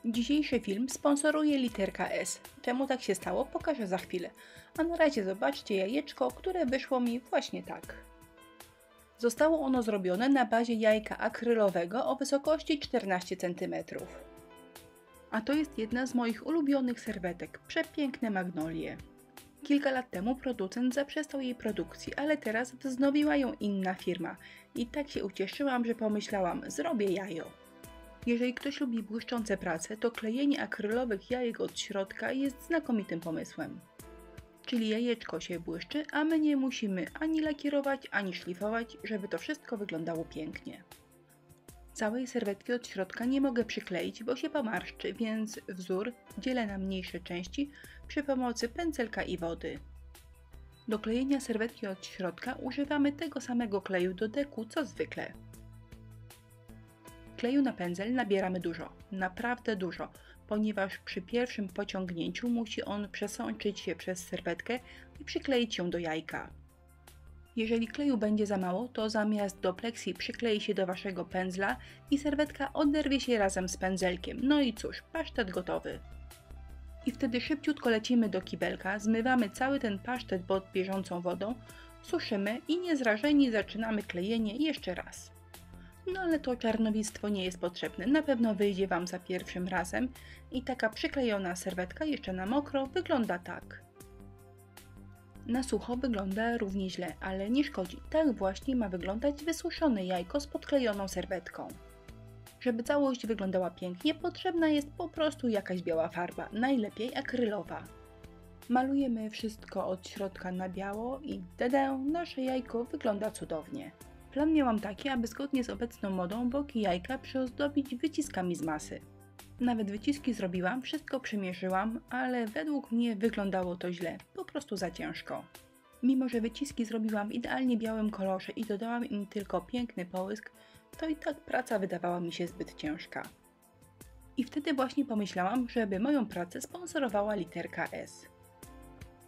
Dzisiejszy film sponsoruje literka S. Czemu tak się stało, pokażę za chwilę. A na razie zobaczcie jajeczko, które wyszło mi właśnie tak. Zostało ono zrobione na bazie jajka akrylowego o wysokości 14 cm. A to jest jedna z moich ulubionych serwetek, przepiękne magnolie. Kilka lat temu producent zaprzestał jej produkcji, ale teraz wznowiła ją inna firma. I tak się ucieszyłam, że pomyślałam, zrobię jajo. Jeżeli ktoś lubi błyszczące prace, to klejenie akrylowych jajek od środka jest znakomitym pomysłem. Czyli jajeczko się błyszczy, a my nie musimy ani lakierować, ani szlifować, żeby to wszystko wyglądało pięknie. Całej serwetki od środka nie mogę przykleić, bo się pomarszczy, więc wzór dzielę na mniejsze części przy pomocy pędzelka i wody. Do klejenia serwetki od środka używamy tego samego kleju do deku co zwykle. Kleju na pędzel nabieramy dużo, naprawdę dużo, ponieważ przy pierwszym pociągnięciu musi on przesączyć się przez serwetkę i przykleić ją do jajka. Jeżeli kleju będzie za mało, to zamiast do pleksji przyklei się do waszego pędzla i serwetka oderwie się razem z pędzelkiem. No i cóż, pasztet gotowy. I wtedy szybciutko lecimy do kibelka, zmywamy cały ten pasztet pod bieżącą wodą, suszymy i niezrażeni zaczynamy klejenie jeszcze raz. No ale to czarnowictwo nie jest potrzebne, na pewno wyjdzie wam za pierwszym razem i taka przyklejona serwetka jeszcze na mokro wygląda tak. Na sucho wygląda równie źle, ale nie szkodzi, tak właśnie ma wyglądać wysuszone jajko z podklejoną serwetką. Żeby całość wyglądała pięknie, potrzebna jest po prostu jakaś biała farba, najlepiej akrylowa. Malujemy wszystko od środka na biało i tada, nasze jajko wygląda cudownie. Plan miałam taki, aby zgodnie z obecną modą boki jajka przyozdobić wyciskami z masy. Nawet wyciski zrobiłam, wszystko przymierzyłam, ale według mnie wyglądało to źle, po prostu za ciężko. Mimo że wyciski zrobiłam w idealnie białym kolorze i dodałam im tylko piękny połysk, to i tak praca wydawała mi się zbyt ciężka. I wtedy właśnie pomyślałam, żeby moją pracę sponsorowała literka S.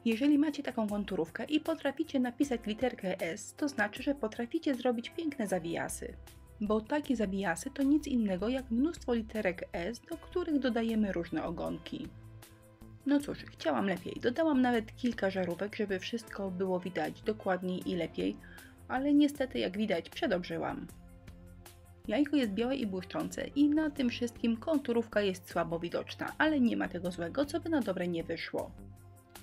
Jeżeli macie taką konturówkę i potraficie napisać literkę S, to znaczy, że potraficie zrobić piękne zawijasy. Bo takie zawijasy to nic innego jak mnóstwo literek S, do których dodajemy różne ogonki. No cóż, chciałam lepiej. Dodałam nawet kilka żarówek, żeby wszystko było widać dokładniej i lepiej, ale niestety jak widać przedobrzyłam. Jajko jest białe i błyszczące i na tym wszystkim konturówka jest słabo widoczna, ale nie ma tego złego, co by na dobre nie wyszło.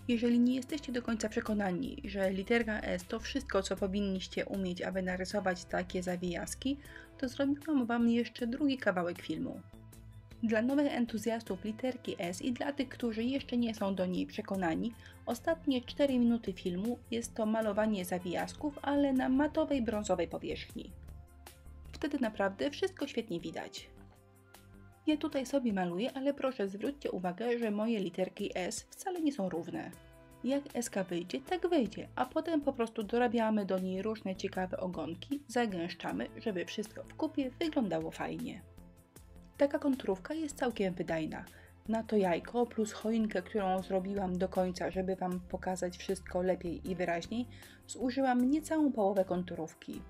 Jeżeli nie jesteście do końca przekonani, że literka S to wszystko, co powinniście umieć, aby narysować takie zawijaski, to zrobiłam wam jeszcze drugi kawałek filmu. Dla nowych entuzjastów literki S i dla tych, którzy jeszcze nie są do niej przekonani, ostatnie 4 minuty filmu jest to malowanie zawijasków, ale na matowej brązowej powierzchni. Wtedy naprawdę wszystko świetnie widać. Ja tutaj sobie maluję, ale proszę zwróćcie uwagę, że moje literki S wcale nie są równe. Jak SK wyjdzie, tak wyjdzie, a potem po prostu dorabiamy do niej różne ciekawe ogonki, zagęszczamy, żeby wszystko w kupie wyglądało fajnie. Taka konturówka jest całkiem wydajna. Na to jajko plus choinkę, którą zrobiłam do końca, żeby wam pokazać wszystko lepiej i wyraźniej, zużyłam niecałą połowę konturówki.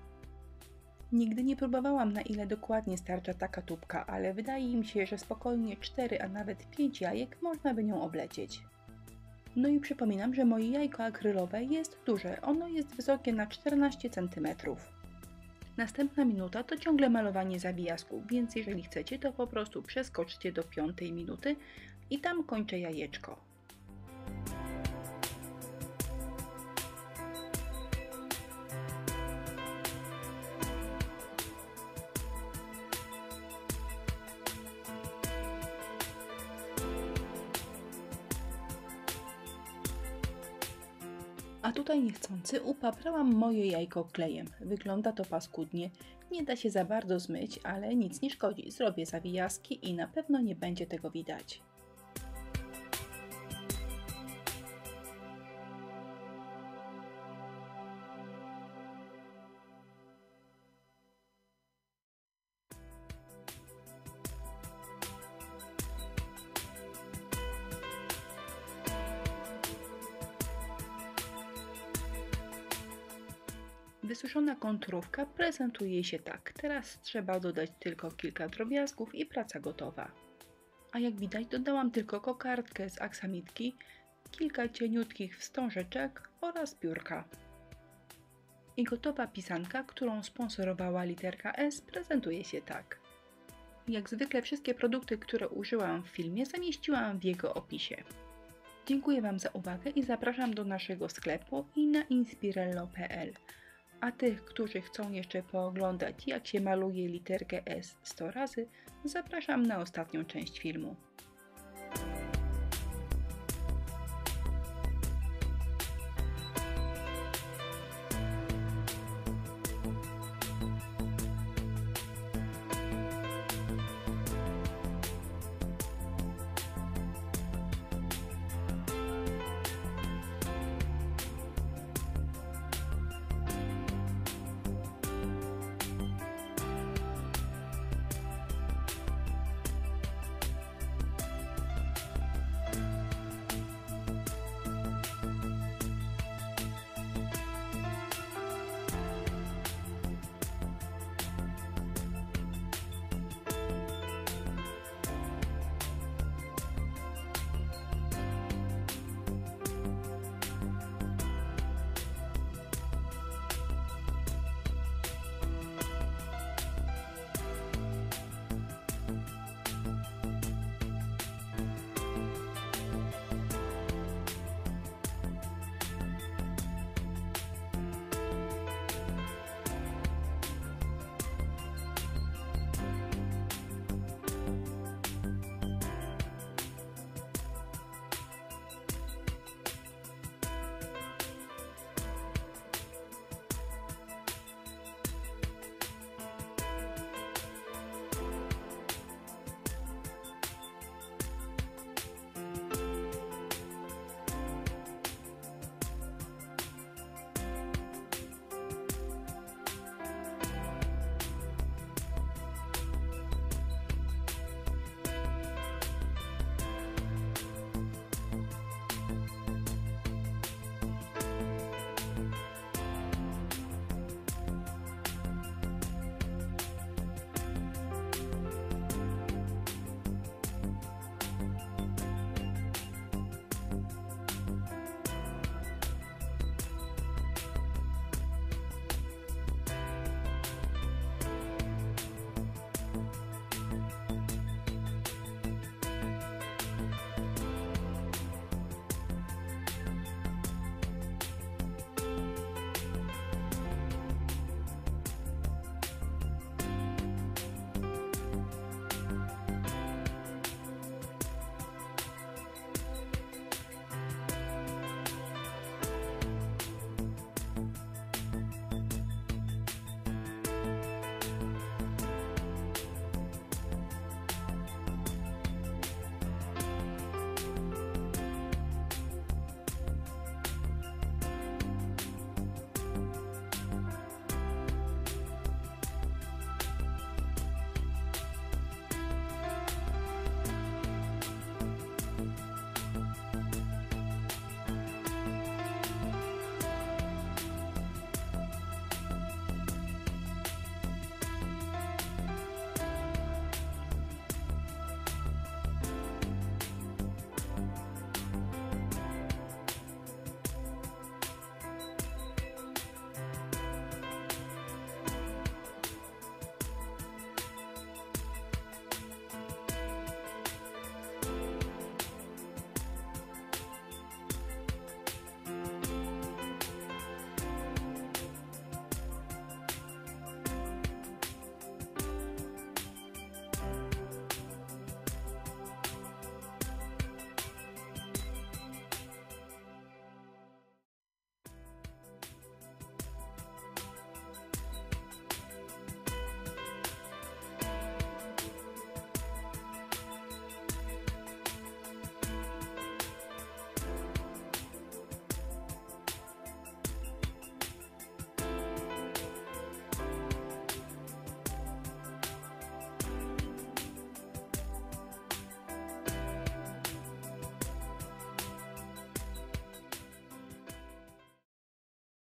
Nigdy nie próbowałam, na ile dokładnie starcza taka tubka, ale wydaje mi się, że spokojnie 4, a nawet 5 jajek można by nią oblecieć. No i przypominam, że moje jajko akrylowe jest duże, ono jest wysokie na 14 cm. Następna minuta to ciągle malowanie zawijasków, więc jeżeli chcecie, to po prostu przeskoczcie do 5 minuty i tam kończę jajeczko. A tutaj niechcący upaprałam moje jajko klejem. Wygląda to paskudnie, nie da się za bardzo zmyć, ale nic nie szkodzi. Zrobię zawijaski i na pewno nie będzie tego widać. Wysuszona konturówka prezentuje się tak. Teraz trzeba dodać tylko kilka drobiazgów i praca gotowa. A jak widać dodałam tylko kokardkę z aksamitki, kilka cieniutkich wstążeczek oraz piórka. I gotowa pisanka, którą sponsorowała literka S, prezentuje się tak. Jak zwykle wszystkie produkty, które użyłam w filmie, zamieściłam w jego opisie. Dziękuję Wam za uwagę i zapraszam do naszego sklepu i na inspirello.pl. A tych, którzy chcą jeszcze pooglądać, jak się maluje literkę S 100 razy, zapraszam na ostatnią część filmu.